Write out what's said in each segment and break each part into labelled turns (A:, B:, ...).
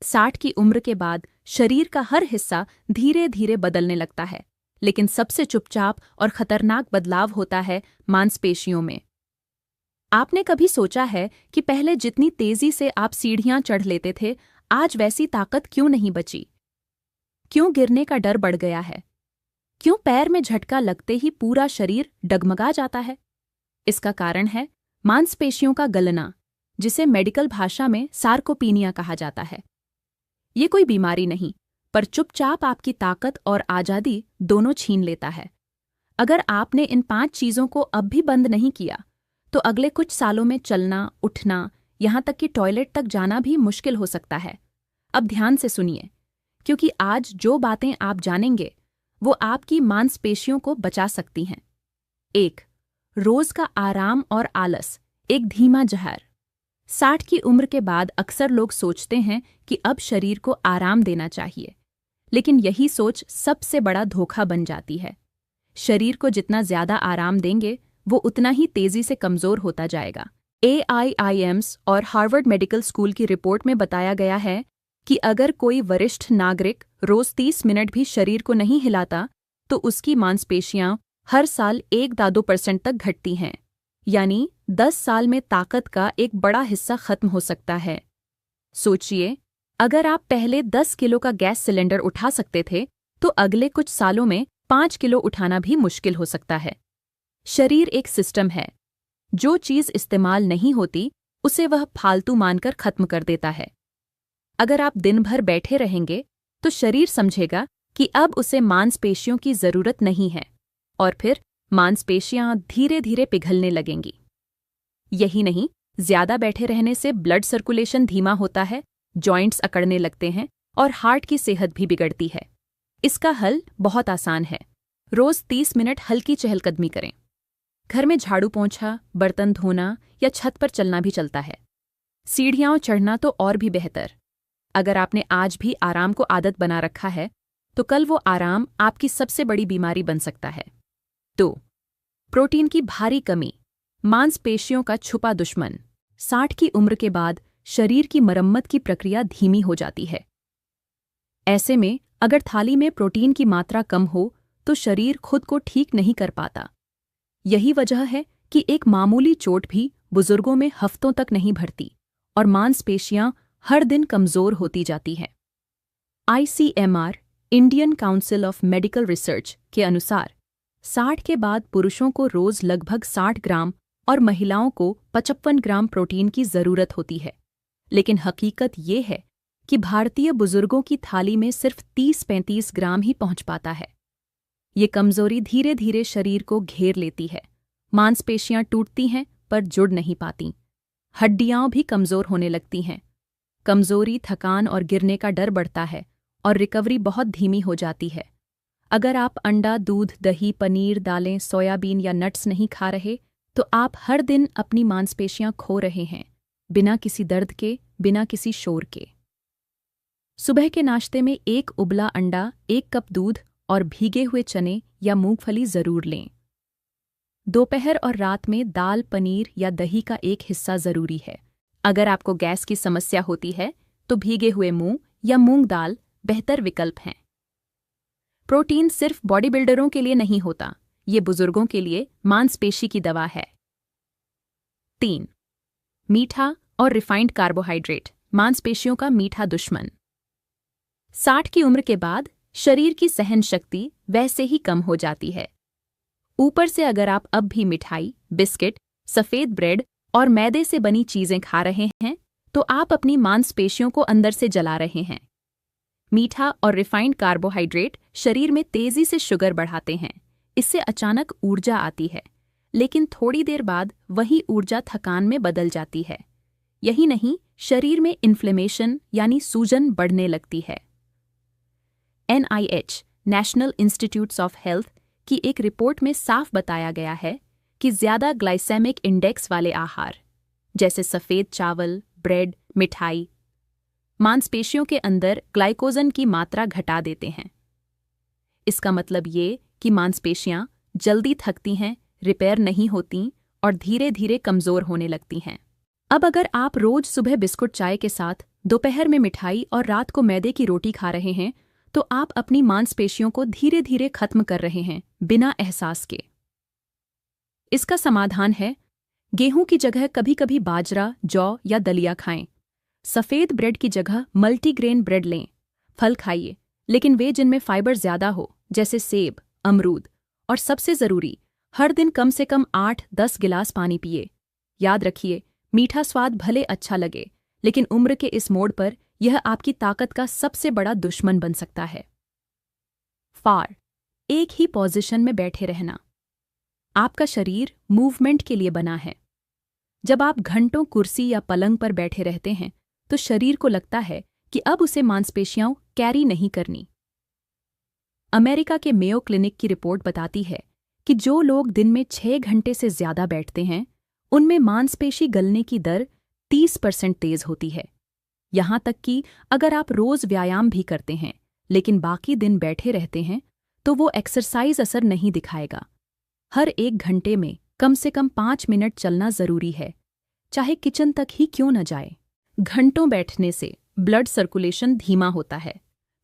A: 60 की उम्र के बाद शरीर का हर हिस्सा धीरे धीरे बदलने लगता है, लेकिन सबसे चुपचाप और खतरनाक बदलाव होता है मांसपेशियों में। आपने कभी सोचा है कि पहले जितनी तेजी से आप सीढ़ियां चढ़ लेते थे, आज वैसी ताकत क्यों नहीं बची? क्यों गिरने का डर बढ़ गया है? क्यों पैर में झटका लगते ही पूरा शरीर डगमगा जाता है? इसका कारण है मांसपेशियों का गलना, जिसे मेडिकल भाषा में सार्कोपीनिया कहा जाता है। ये कोई बीमारी नहीं, पर चुपचाप आपकी ताकत और आजादी दोनों छीन लेता है। अगर आपने इन 5 चीजों को अब भी बंद नहीं किया, तो अगले कुछ सालों में चलना, उठना, यहां तक कि टॉयलेट तक जाना भी मुश्किल हो सकता है। अब ध्यान से सुनिए, क्योंकि आज जो बातें आप जानेंगे वो आपकी मांसपेशियों को बचा सकती हैं। 1. रोज का आराम और आलस, एक धीमा जहर। 60 की उम्र के बाद अक्सर लोग सोचते हैं कि अब शरीर को आराम देना चाहिए, लेकिन यही सोच सबसे बड़ा धोखा बन जाती है। शरीर को जितना ज्यादा आराम देंगे, वो उतना ही तेजी से कमजोर होता जाएगा। AIIMS और हार्वर्ड मेडिकल स्कूल की रिपोर्ट में बताया गया है कि अगर कोई वरिष्ठ नागरिक रोज 30 मिनट भी शरीर को नहीं हिलाता, तो उसकी मांसपेशियां हर साल 1-2% तक घटती हैं, यानी 10 साल में ताकत का एक बड़ा हिस्सा खत्म हो सकता है। सोचिए, अगर आप पहले 10 किलो का गैस सिलेंडर उठा सकते थे, तो अगले कुछ सालों में 5 किलो उठाना भी मुश्किल हो सकता है। शरीर एक सिस्टम है। जो चीज इस्तेमाल नहीं होती, उसे वह फालतू मानकर खत्म कर देता है। अगर आप दिन भर बैठे रहेंगे, तो शरीर समझेगा कि अब उसे मांसपेशियों की जरूरत नहीं है, और फिर मांसपेशियां धीरे धीरे पिघलने लगेंगी। यही नहीं, ज्यादा बैठे रहने से ब्लड सर्कुलेशन धीमा होता है, जॉइंट्स अकड़ने लगते हैं और हार्ट की सेहत भी बिगड़ती है। इसका हल बहुत आसान है। रोज 30 मिनट हल्की चहलकदमी करें। घर में झाड़ू पोंछा, बर्तन धोना या छत पर चलना भी चलता है। सीढ़ियां चढ़ना तो और भी बेहतर। अगर आपने आज भी आराम को आदत बना रखा है, तो कल वो आराम आपकी सबसे बड़ी बीमारी बन सकता है। 2. प्रोटीन की भारी कमी, मांसपेशियों का छुपा दुश्मन। 60 की उम्र के बाद शरीर की मरम्मत की प्रक्रिया धीमी हो जाती है। ऐसे में अगर थाली में प्रोटीन की मात्रा कम हो, तो शरीर खुद को ठीक नहीं कर पाता। यही वजह है कि एक मामूली चोट भी बुजुर्गों में हफ्तों तक नहीं भरती और मांसपेशियां हर दिन कमजोर होती जाती हैं। ICMR, Indian council of medical research के अनुसार 60 के बाद पुरुषों को रोज लगभग 60 ग्राम और महिलाओं को 55 ग्राम प्रोटीन की जरूरत होती है। लेकिन हकीकत ये है कि भारतीय बुजुर्गों की थाली में सिर्फ 30-35 ग्राम ही पहुंच पाता है। ये कमजोरी धीरे धीरे शरीर को घेर लेती है। मांसपेशियां टूटती हैं पर जुड़ नहीं पाती। हड्डियां भी कमजोर होने लगती हैं। कमजोरी, थकान और गिरने का डर बढ़ता है और रिकवरी बहुत धीमी हो जाती है। अगर आप अंडा, दूध, दही, पनीर, दालें, सोयाबीन या नट्स नहीं खा रहे, तो आप हर दिन अपनी मांसपेशियां खो रहे हैं, बिना किसी दर्द के, बिना किसी शोर के। सुबह के नाश्ते में 1 उबला अंडा, 1 कप दूध और भीगे हुए चने या मूंगफली जरूर लें। दोपहर और रात में दाल, पनीर या दही का एक हिस्सा जरूरी है। अगर आपको गैस की समस्या होती है, तो भीगे हुए मूंग या मूंग दाल बेहतर विकल्प हैं। प्रोटीन सिर्फ बॉडी बिल्डरों के लिए नहीं होता, ये बुजुर्गों के लिए मांसपेशी की दवा है। 3. मीठा और रिफाइंड कार्बोहाइड्रेट, मांसपेशियों का मीठा दुश्मन। 60 की उम्र के बाद शरीर की सहन शक्ति वैसे ही कम हो जाती है। ऊपर से अगर आप अब भी मिठाई, बिस्किट, सफेद ब्रेड और मैदे से बनी चीजें खा रहे हैं, तो आप अपनी मांसपेशियों को अंदर से जला रहे हैं। मीठा और रिफाइंड कार्बोहाइड्रेट शरीर में तेजी से शुगर बढ़ाते हैं। इससे अचानक ऊर्जा आती है, लेकिन थोड़ी देर बाद वही ऊर्जा थकान में बदल जाती है। यही नहीं, शरीर में इन्फ्लेमेशन यानी सूजन बढ़ने लगती है। NIH, national institutes of health की एक रिपोर्ट में साफ बताया गया है कि ज्यादा ग्लाइसेमिक इंडेक्स वाले आहार, जैसे सफेद चावल, ब्रेड, मिठाई, मांसपेशियों के अंदर ग्लाइकोजन की मात्रा घटा देते हैं। इसका मतलब ये कि मांसपेशियां जल्दी थकती हैं, रिपेयर नहीं होती और धीरे धीरे कमजोर होने लगती हैं। अब अगर आप रोज सुबह बिस्कुट चाय के साथ दोपहर में मिठाई और रात को मैदे की रोटी खा रहे हैं तो आप अपनी मांसपेशियों को धीरे धीरे खत्म कर रहे हैं बिना एहसास के। इसका समाधान है, गेहूं की जगह कभी कभी बाजरा, जौ या दलिया खाएं। सफ़ेद ब्रेड की जगह मल्टीग्रेन ब्रेड लें। फल खाइए, लेकिन वे जिनमें फाइबर ज़्यादा हो, जैसे सेब, अमरूद। और सबसे ज़रूरी, हर दिन कम से कम 8-10 गिलास पानी पिए। याद रखिए, मीठा स्वाद भले अच्छा लगे, लेकिन उम्र के इस मोड़ पर यह आपकी ताकत का सबसे बड़ा दुश्मन बन सकता है। फार, एक ही पोजीशन में बैठे रहना। आपका शरीर मूवमेंट के लिए बना है। जब आप घंटों कुर्सी या पलंग पर बैठे रहते हैं तो शरीर को लगता है कि अब उसे मांसपेशियां कैरी नहीं करनी। अमेरिका के मेयो क्लिनिक की रिपोर्ट बताती है कि जो लोग दिन में 6 घंटे से ज्यादा बैठते हैं उनमें मांसपेशी गलने की दर 30% तेज होती है। यहां तक कि अगर आप रोज व्यायाम भी करते हैं लेकिन बाकी दिन बैठे रहते हैं तो वो एक्सरसाइज असर नहीं दिखाएगा। हर 1 घंटे में कम से कम 5 मिनट चलना जरूरी है, चाहे किचन तक ही क्यों न जाए। घंटों बैठने से ब्लड सर्कुलेशन धीमा होता है,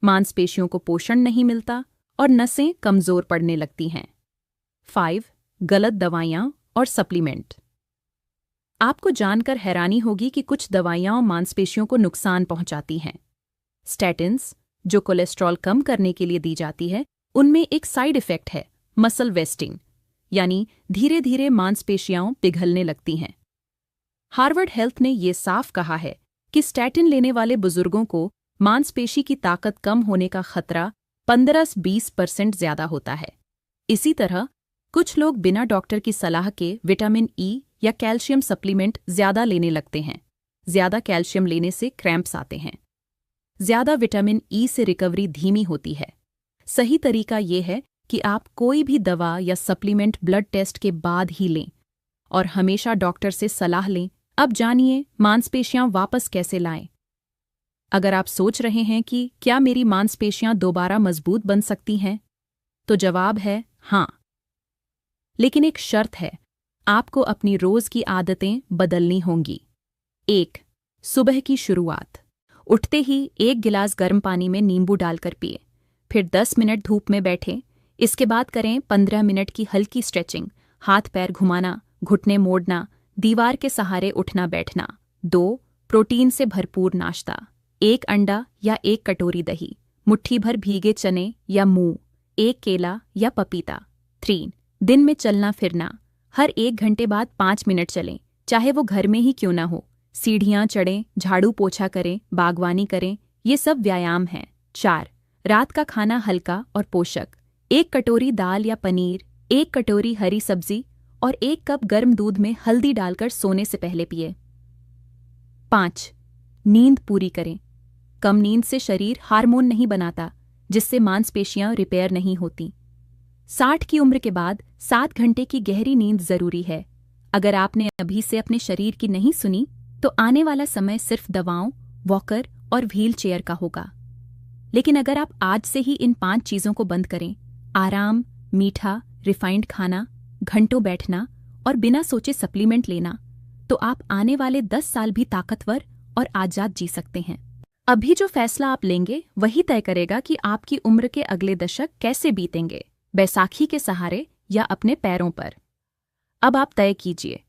A: मांसपेशियों को पोषण नहीं मिलता और नसें कमजोर पड़ने लगती हैं। 5. गलत दवाइयां और सप्लीमेंट। आपको जानकर हैरानी होगी कि कुछ दवाइयां मांसपेशियों को नुकसान पहुंचाती हैं। स्टैटिन्स, जो कोलेस्ट्रॉल कम करने के लिए दी जाती है, उनमें एक साइड इफेक्ट है, मसल वेस्टिंग, यानी धीरे धीरे मांसपेशियां पिघलने लगती हैं। हार्वर्ड हेल्थ ने ये साफ कहा है कि स्टैटिन लेने वाले बुजुर्गों को मांसपेशी की ताकत कम होने का खतरा 15-20% ज्यादा होता है। इसी तरह कुछ लोग बिना डॉक्टर की सलाह के विटामिन ई या कैल्शियम सप्लीमेंट ज्यादा लेने लगते हैं। ज्यादा कैल्शियम लेने से क्रैम्प्स आते हैं। ज्यादा विटामिन ई से रिकवरी धीमी होती है। सही तरीका ये है कि आप कोई भी दवा या सप्लीमेंट ब्लड टेस्ट के बाद ही लें और हमेशा डॉक्टर से सलाह लें। अब जानिए मांसपेशियां वापस कैसे लाएं। अगर आप सोच रहे हैं कि क्या मेरी मांसपेशियां दोबारा मजबूत बन सकती हैं, तो जवाब है हाँ। लेकिन एक शर्त है, आपको अपनी रोज की आदतें बदलनी होंगी। 1. सुबह की शुरुआत। उठते ही 1 गिलास गर्म पानी में नींबू डालकर पिए, फिर 10 मिनट धूप में बैठें। इसके बाद करें 15 मिनट की हल्की स्ट्रेचिंग, हाथ पैर घुमाना, घुटने मोड़ना, दीवार के सहारे उठना बैठना। 2. प्रोटीन से भरपूर नाश्ता, 1 अंडा या 1 कटोरी दही, मुट्ठी भर भीगे चने या मूंग, 1 केला या पपीता। 3. दिन में चलना फिरना, हर 1 घंटे बाद 5 मिनट चलें, चाहे वो घर में ही क्यों ना हो। सीढ़ियां चढ़ें, झाड़ू पोछा करें, बागवानी करें, ये सब व्यायाम हैं। 4. रात का खाना हल्का और पोषक, 1 कटोरी दाल या पनीर, 1 कटोरी हरी सब्जी और 1 कप गर्म दूध में हल्दी डालकर सोने से पहले पिए। 5. नींद पूरी करें। कम नींद से शरीर हार्मोन नहीं बनाता, जिससे मांसपेशियां रिपेयर नहीं होती। 60 की उम्र के बाद 7 घंटे की गहरी नींद जरूरी है। अगर आपने अभी से अपने शरीर की नहीं सुनी तो आने वाला समय सिर्फ दवाओं, वॉकर और व्हील चेयर का होगा। लेकिन अगर आप आज से ही इन 5 चीजों को बंद करें, आराम, मीठा, रिफाइंड खाना, घंटों बैठना और बिना सोचे सप्लीमेंट लेना, तो आप आने वाले 10 साल भी ताकतवर और आजाद जी सकते हैं। अभी जो फैसला आप लेंगे वही तय करेगा कि आपकी उम्र के अगले दशक कैसे बीतेंगे, बैसाखी के सहारे या अपने पैरों पर। अब आप तय कीजिए,